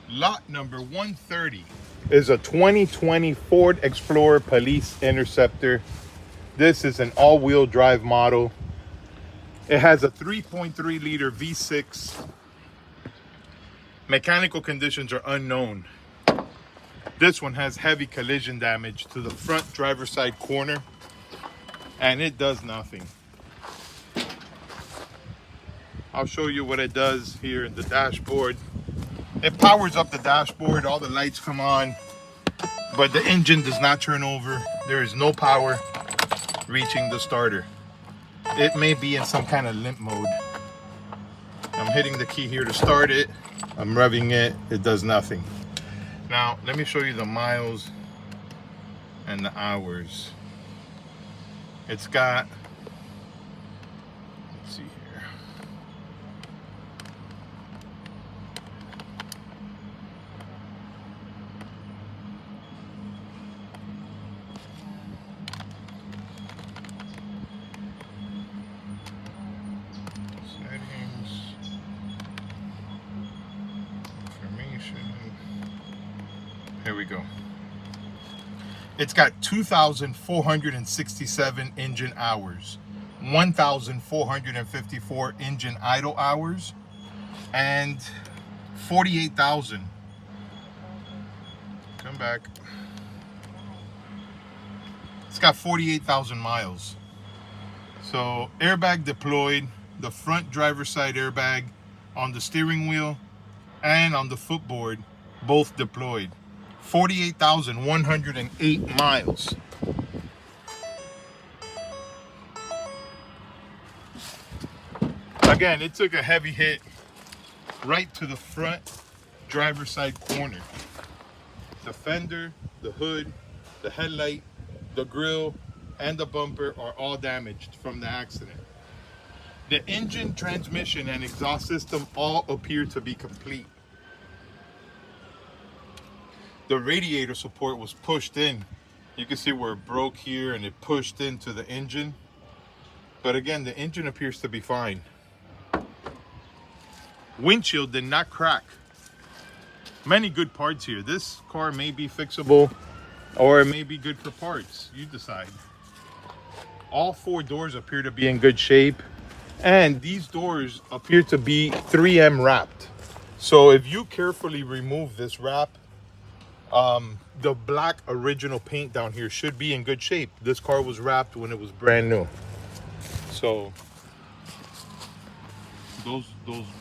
Lot number 130 is a 2020 Ford Explorer Police Interceptor. This is an all-wheel drive model. It has a 3.3 liter V6. Mechanical conditions are unknown. This one has heavy collision damage to the front driver's side corner, and it does nothing. I'll show you what it does here in the dashboard. It powers up the dashboard, all the lights come on, but the engine does not turn over. There is no power reaching the starter. It may be in some kind of limp mode. I'm hitting the key here to start it. I'm revving it, it does nothing. Now, let me show you the miles and the hours. It's got, let's see here. Settings, information. Here we go. It's got 2,467 engine hours, 1,454 engine idle hours, and 48,000. Come back. It's got 48,000 miles. So airbag deployed, the front driver's side airbag on the steering wheel and on the footboard, both deployed. 48,108 miles. Again, it took a heavy hit right to the front driver's side corner. The fender, the hood, the headlight, the grille, and the bumper are all damaged from the accident. The engine, transmission, and exhaust system all appear to be complete. The radiator support was pushed in. You can see where it broke here and it pushed into the engine. But again, the engine appears to be fine. Windshield did not crack. Many good parts here. This car may be fixable or it may be good for parts. You decide. All four doors appear to be in good shape. And these doors appear to be 3M wrapped. So if you carefully remove this wrap, the black original paint down here should be in good shape. This car was wrapped when it was brand new. So those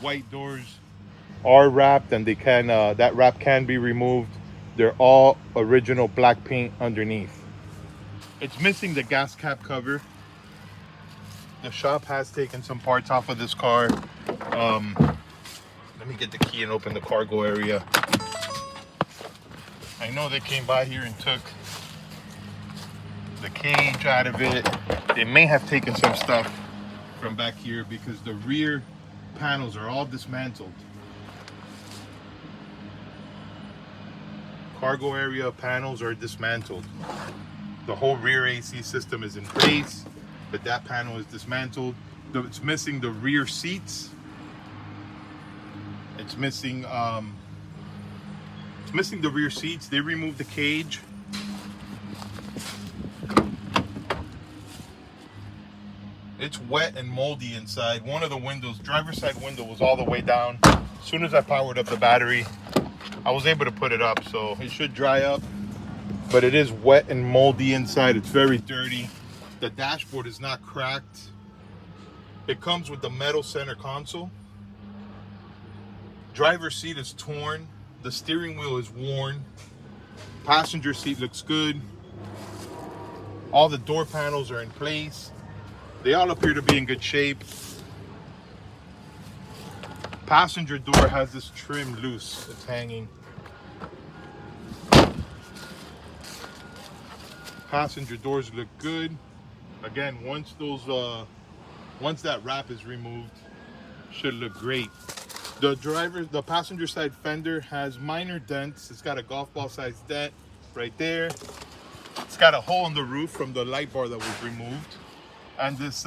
white doors are wrapped, and they can that wrap can be removed. They're all original black paint underneath. It's missing the gas cap cover. The shop has taken some parts off of this car. Let me get the key and open the cargo area. I know they came by here and took the cage out of it. They may have taken some stuff from back here because the rear panels are all dismantled. Cargo area panels are dismantled. The whole rear AC system is in place, but that panel is dismantled. It's missing the rear seats. It's missing the rear seats. They removed the cage. It's wet and moldy inside. One of the windows, driver's side window, was all the way down. As soon as I powered up the battery, I was able to put it up, so it should dry up. But it is wet and moldy inside. It's very dirty. The dashboard is not cracked. It comes with the metal center console. Driver's seat is torn. The steering wheel is worn. Passenger seat looks good. All the door panels are in place. They all appear to be in good shape. Passenger door has this trim loose. It's hanging. Passenger doors look good. Again, once that wrap is removed, should look great. The passenger side fender has minor dents. It's got a golf ball sized dent right there. It's got a hole in the roof from the light bar that was removed. And this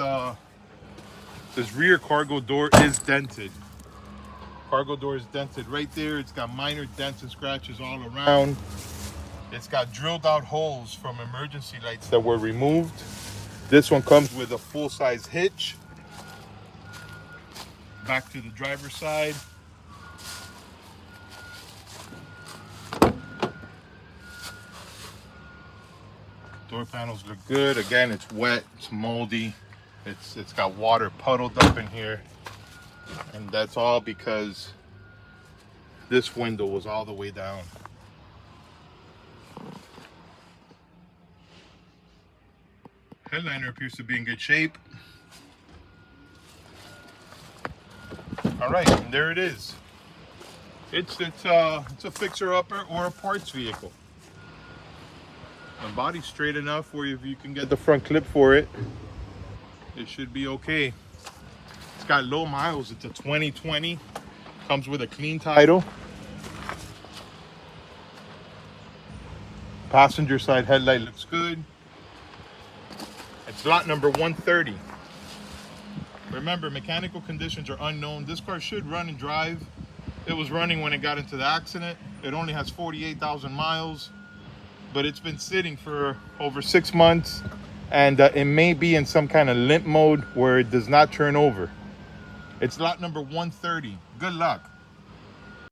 rear cargo door is dented. Cargo door is dented right there. It's got minor dents and scratches all around. It's got drilled out holes from emergency lights that were removed. This one comes with a full-size hitch. Back to the driver's side. Door panels look good. Again, it's wet, it's moldy. It's got water puddled up in here. And that's all because this window was all the way down. Headliner appears to be in good shape. All right, and there it is. It's a fixer-upper or a parts vehicle. The body's straight enough where if you can get the front clip for it, it should be okay. It's got low miles. It's a 2020. Comes with a clean title. Passenger side headlight looks good. It's lot number 130. Remember, mechanical conditions are unknown. This car should run and drive. It was running when it got into the accident. It only has 48,000 miles, but it's been sitting for over 6 months, and it may be in some kind of limp mode where it does not turn over. It's lot number 130. Good luck.